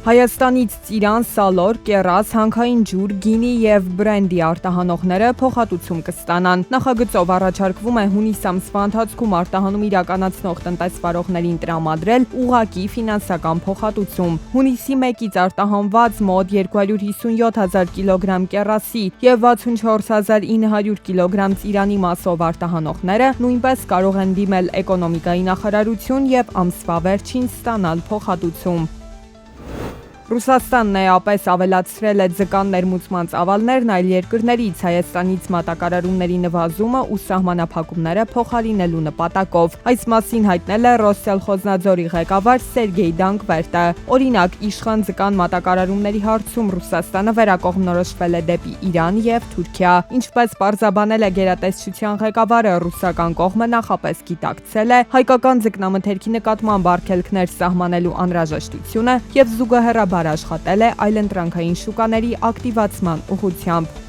Հայաստանից ծիրան, սալոր, կեռաս, հանքային ջուր, գինի և բրենդի արտահանողները փոխհատուցում կստանան։ Նախագծով առաջարկվում է հունիս ամսվա ընթացքում արտահանում իրականացնող տնտեսվարողներին տրամադրել ուղղակի ֆինանսական փոխհատուցում։ Հունիսի 1-ից արտահանված մոտ 257,000 կիլոգրամ կեռասի և 64,900 կիլոգրամ ծիրանի մասով արտահանողները նույնպես կարող են դիմել էկոնոմիկայի նախարարություն և ամսվա վերջին ստանալ փոխհատուցում։ Ռուսաստանն էապես ավելացրել է ձկան ներմուծման ծավալներն այլ երկրներից Հայաստանից մատակարարումների նվազումը ու սահմանափակումները փոխարինելու նպատակով։ Այս մասին հայտնել է Ռոսսելխոզնաձորի ղեկավար Սերգեյ Դանկվերտը։ Օրինակ, իշխան ձկան մատակարարումների հարցում Ռուսաստանը վերակողմնորոշվել է դեպի Իրան և Թուրքիա։ Ինչպես պարզաբանել է գերատեսչության ղեկավարը, ռուսական կողմը նախապես գիտակցել է հայկական ձկնամթերքի նկատմամբ արգելքներ սահմանելու անհրաժեշտությունը և զուգահեռաբար աշխատել է այլընտրանքային շուկաների ակտիվացման ուղղությամբ։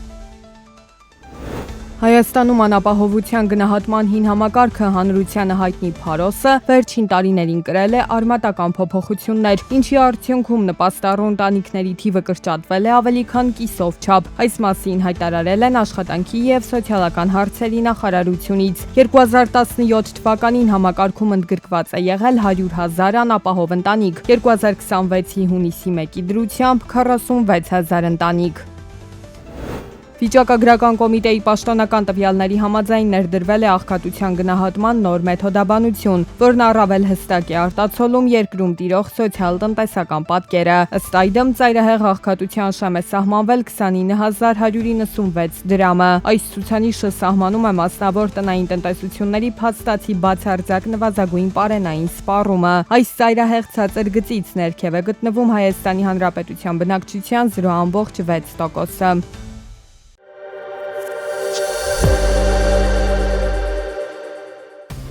Հայաստանում անապահովության գնահատման հին համակարգը հանրությանը հայտնի Փարոսը վերջին տարիներին կրել է արմատական փոփոխություններ, ինչի արդյունքում նպաստառու ընտանիքների թիվը կրճատվել է ավելի քան կիսով չափ։ Այս մասին հայտարարել են Աշխատանքի և սոցիալական հարցերի նախարարությունից։ 2017 թվականին համակարգում ընդգրկված է եղել 100,000 անապահով ընտանիք, 2026-ի հունիսի 1-ի դրությամբ 46,000 ընտանիք։ Վիճակագրական կոմիտեի պաշտոնական տվյալների համաձայն ներդրվել է աղքատության գնահատման նոր մեթոդաբանություն, որն առավել հստակ է արտացոլում երկրում տիրող սոցիալ-տնտեսական պատկերը։ Ըստ այդմ, ծայրահեղ աղքատության շեմ է սահմանվել 29,196 դրամը։ Այս ցուցանիշը սահմանում է մասնավոր տնային տնտեսությունների փաստացի բացարձակ նվազագույն պարենային սպառումը։ Այս ծայրահեղ ցածր գծից ներքև է գտնվում Հայաստանի Հանրապետության բնակչության 0,6%-ը։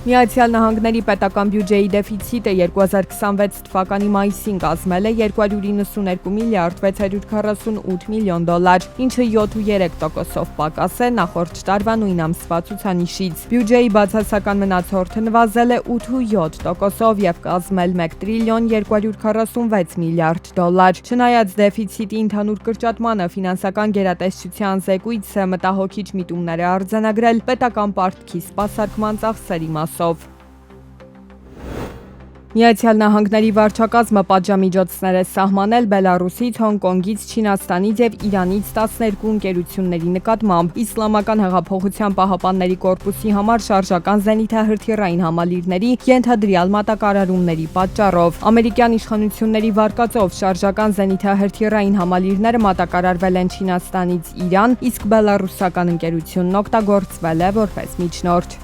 Միացյալ Նահանգների պետական բյուջեի դեֆիցիտը 2026 թվականի մայիսին կազմել է 292 միլիարդ 648 միլիոն դոլար, ինչը 7,3%-ով պակաս է նախորդ տարվա նույն ամսվա ցուցանիշից։ Բյուջեի բացասական մնացորդը նվազել է 8,7%-ով և կազմել 1 տրիլիոն 246 միլիարդ դոլար։ Չնայած դեֆիցիտի ընդհանուր կրճատմանը, ֆինանսական գերատեսչության զեկույցը մտահոգիչ միտումներ է արձանագրել պետական պարտքի սպասարկման ծախսերի մասով։ Միացյալ Նահանգների վարչակազմը պատժամիջոցներ է սահմանել Բելառուսից, Հոնկոնգից, Չինաստանից և Իրանից 12 ընկերությունների նկատմամբ Իսլամական հեղափոխության պահապանների կորպուսի համար շարժական զենիթահրթիռային համալիրների ենթադրյալ մատակարարումների պատճառով։ Ամերիկյան իշխանությունների վարկածով շարժական զենիթահրթիռային համալիրները մատակարարվել են Չինաստանից Իրան, իսկ բելառուսական ընկերությունն օգտագործվել է որպես միջնորդ։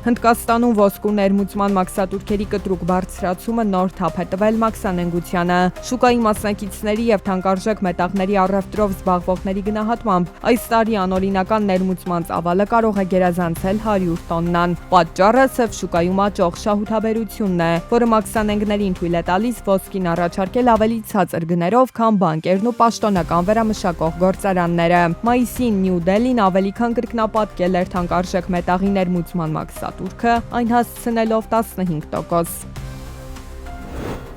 Հնդկաստանում ոսկու ներմուծման մաքսատուրքերի կտրուկ բարձրացումը նոր թափ է տվել մաքսանենգությանը։ Շուկայի մասնակիցների և թանկարժեք մետաղների առևտրով զբաղվողների գնահատմամբ այս տարի անօրինական ներմուծման ծավալը կարող է գերազանցել 100 տոննան։ Պատճառը սև շուկայում աճող շահութաբերությունն է, որը մաքսանենգներին թույլ է տալիս ոսկին առաջարկել ավելի ցածր գներով, քան բանկերն ու պաշտոնական վերամշակող գործարանները։ Մայիսին Նյու Դելին ավելի քան կրկնապատկել էր թանկարժեք մետաղի ներմուծման մաքսատուրքը, այն հասցնելով 15%։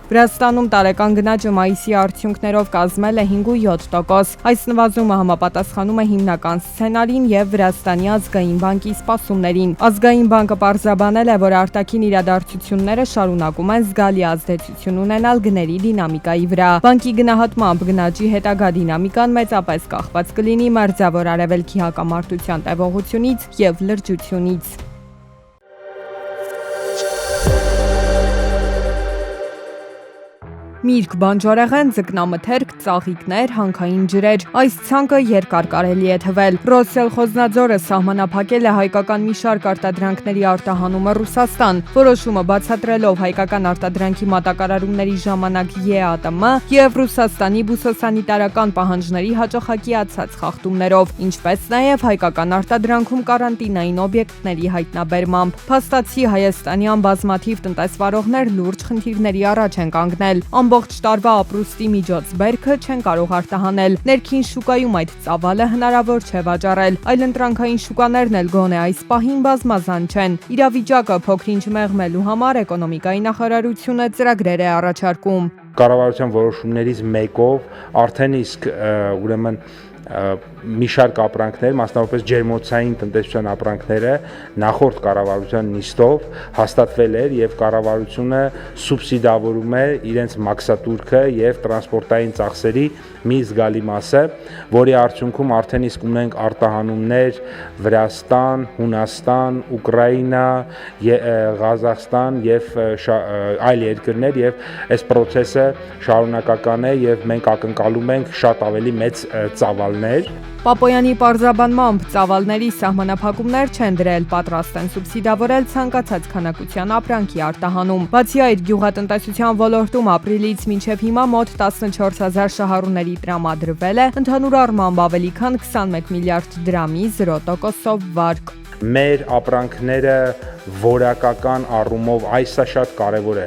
Վրաստանում տարեկան գնաճը մայիսի արդյունքներով կազմել է 5,7%։ Այս նվազումը համապատասխանում է հիմնական սցենարին և Վրաստանի ազգային բանկի սպասումներին։ Ազգային բանկը պարզաբանել է, որ արտաքին իրադարձությունները շարունակում են զգալի ազդեցություն ունենալ գների դինամիկայի վրա։ Բանկի գնահատմամբ գնաճի հետագա դինամիկան մեծապես կախված կլինի Մերձավոր Արևելքի հակամարտության տևողությունից և լրջությունից։ Միրգ, բանջարեղեն, ձկնամթերք, ծաղիկներ, հանքային ջրեր։ Այս ցանկը երկար կարելի է թվել։ Ռոսսելխոզնաձորը սահմանափակել է հայկական մի շարք արտադրանքների արտահանումը Ռուսաստան, որոշումը բացատրելով հայկական արտադրանքի մատակարարումների ժամանակ ԵԱՏՄ և Ռուսաստանի բուսոսանիտարական պահանջների հաճախակիացած խախտումներով, ինչպես նաև հայկական արտադրանքում կարանտինային օբյեկտների հայտնաբերմամբ։ Փաստացի հայաստանյան բազմաթիվ տնտեսվարողներ լուրջ խնդիրների առաջ են կանգնել։ Ամբողջ տարվա ապրուստի միջոցբերքը չեն կարող արտահանել։ Ներքին շուկայում այդ ծավալը հնարավոր չէ վաճառել, այլընտրանքային շուկաներն էլ գոնե այս պահին բազմազան չեն։ Իրավիճակը փոքրինչ մեղմելու համար էկոնոմիկայի նախարարությունը ծրագրեր է առաջարկում։ կառավարության որոշումներից մեկով արդեն իսկ ուրեմն մի շարք ապրանքներ, մասնավորապես ջերմոցային տնտեսության ապրանքները նախորդ կառավարության նիստով հաստատվել էր եւ կառավարությունը սուբսիդավորում է իրենց մաքսատուրքը եւ տրանսպորտային ծախսերի մի զգալի մասը, որի արդյունքում արդեն իսկ ունենք արտահանումներ Վրաստան, Հունաստան, Ուկրաինա, Ղազախստան եւ այլ երկրներ եւ այս process-ը շարունակական է եւ մենք ակնկալում ենք շատ ավելի մեծ ծավալներ։ Պապոյանի պարզաբանմամբ ծավալների սահմանափակումներ չեն դրել, պատրաստ են սուբսիդավորել ցանկացած քանակության ապրանքի արտահանում։ Բացի այդ, գյուղատնտեսության ոլորտում ապրիլից մինչև հիմա մոտ 14,000 շահառուների տրամադրվել է, ընդհանուր առմամբ ավելի քան 21 միլիարդ դրամի 0%-ով վարկ։ Մեր ապրանքները որակական առումով, այսա շատ կարևոր է,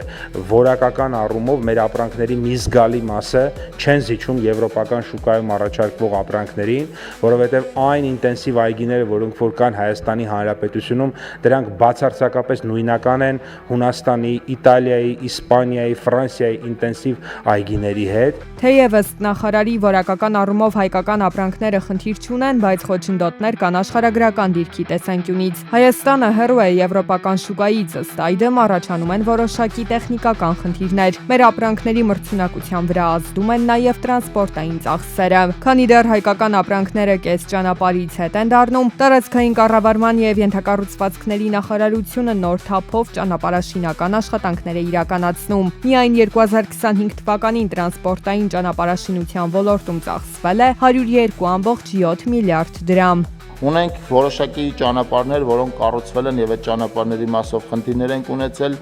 որակական առումով մեր ապրանքների մի զգալի մասը չեն զիջում եվրոպական շուկայում առաջարկվող ապրանքներին, որովհետև այն ինտենսիվ այգիները, որոնք որ կան Հայաստանի Հանրապետությունում, դրանք բացարձակապես նույնական են Հունաստանի, Իտալիայի, Իսպանիայի, Ֆրանսիայի ինտենսիվ այգիների հետ։ Թեև ըստ նախարարի որակական առումով հայկական ապրանքները խնդիր չունեն, բայց խոչընդոտներ կան աշխարհագրական դիրքի տեսանկյունից։ Հայաստանը հեռու է եվրոպական շուկայից, ըստ այդմ առաջանում են որոշակի տեխնիկական խնդիրներ։ Մեր ապրանքների մրցունակության վրա ազդում են նաև տրանսպորտային ծախսերը։ Քանի դեռ հայկական ապրանքները կես ճանապարհից հետ են դառնում, տարածքային կառավարման եւ ենթակառուցվածքների նախարարությունը նոր թափով ճանապարհաշինական աշխատանքներ է իրականացնում։ Միայն 2025 թվականին տրանսպորտային ճանապարհաշինության ոլորտում ծախսվել է 102.7 միլիարդ դրամ։ Ունենք որոշակի ճանապարհներ, որոնք կառուցվել են եւ այդ ճանապարհների մասով խնդիրներ են ունեցել։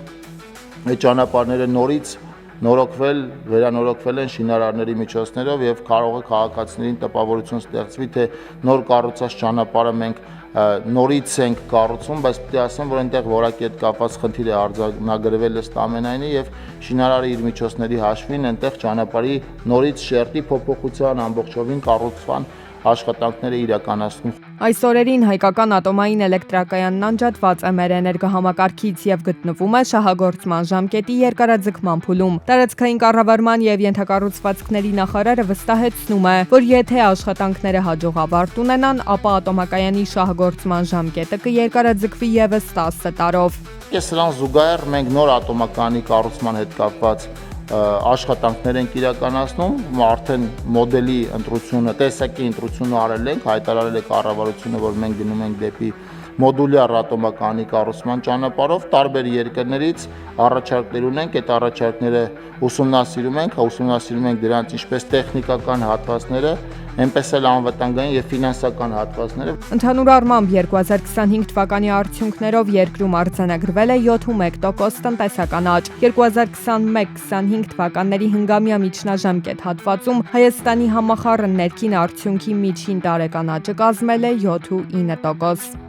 Այդ ճանապարհները նորից նորոգվել, վերանորոգվել են շինարարների միջոցներով եւ կարող է քաղաքացիներին տպավորություն ստեղծվի, թե նոր կառուցած ճանապարհը մենք նորից ենք կառուցում, բայց պետք է ասեմ, որ այնտեղ որակի հետ կապված խնդիր է արձանագրվել ըստ ամենայնի եւ շինարարը իր միջոցների հաշվին այնտեղ ճանապարհի նորից շերտի փոփոխության ամբողջովին կառուցման աշխատանքները իրականացնում։ Այս օրերին հայկական ատոմային էլեկտրակայանն անջատված է մեր էներգոհամակարգից եւ գտնվում է շահագործման ժամկետի երկարաձգման փուլում։ Տարածքային կառավարման եւ ենթակառուցվածքների նախարարը վստահեցնում է, որ եթե աշխատանքները հաջող ավարտ ունենան, ապա ատոմակայանի շահագործման ժամկետը կերկարաձգվի եւս 10 տարով։ Սրան զուգահեռ մենք նոր ատոմակայանի կառուցման հետ կապված աշխատանքներ ենք իրականացնում, արդեն մոդելի ընտրությունը, տեսակի ընտրությունը արել ենք, հայտարարել է կառավարությունը, որ մենք գնում ենք դեպի մոդուլյար ատոմակայանի կառուցման ճանապարհով, տարբեր երկրներից առաջարկներ ունենք, այդ առաջարկները ուսումնասիրում ենք դրանց ինչպես տեխնիկական հատվածները, այնպես էլ անվտանգային եւ ֆինանսական հատվածները։ Ընդհանուր առմամբ 2025 թվականի արդյունքներով երկրում արձանագրվել է 7.1% տնտեսական աճ։ 2021-25 թվականների հնգամյա միջնաժամկետ հատվածում Հայաստանի համախառն ներքին արդյունքի միջին տարեկան աճը կազմել է 7.9%։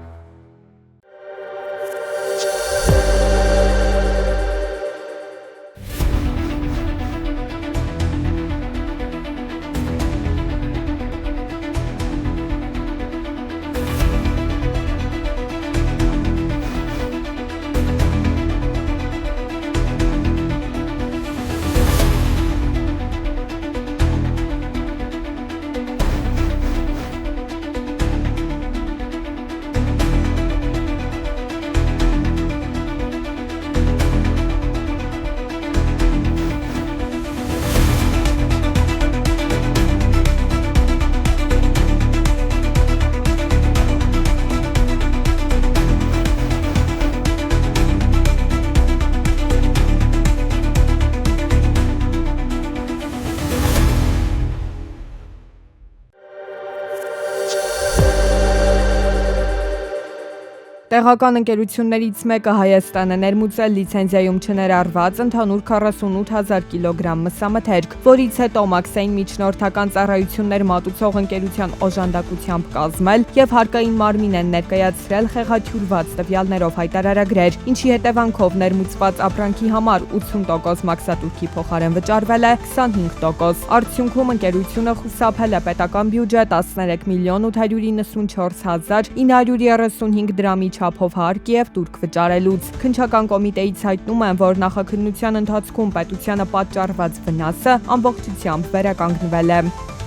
Տեղական ընկերություններից մեկը Հայաստանը ներմուծել լիցենզիայում չներառված ընդհանուր 48,000 կիլոգրամ մսամթերք, որից հետո Մաքսային միջնորդական ծառայություններ մատուցող ընկերության օժանդակությամբ կազմել եւ հարկային մարմին են ներկայացրել խեղաթյուրված տվյալներով հայտարարագրեր, ինչի հետևանքով ներմուծված ապրանքի համար 80% մաքսատուրքի փոխարեն վճարվել է 25%։ Արդյունքում ընկերությունը խուսափել է պետական բյուջե 13 միլիոն 894 հազար 935 դրամի չափով հարկ եւ տուրք վճարելուց։ Քննչական կոմիտեից հայտնում են, որ նախաքննության ընթացքում պետությանը պատճառված վնասը ամբողջությամբ վերականգնվել է։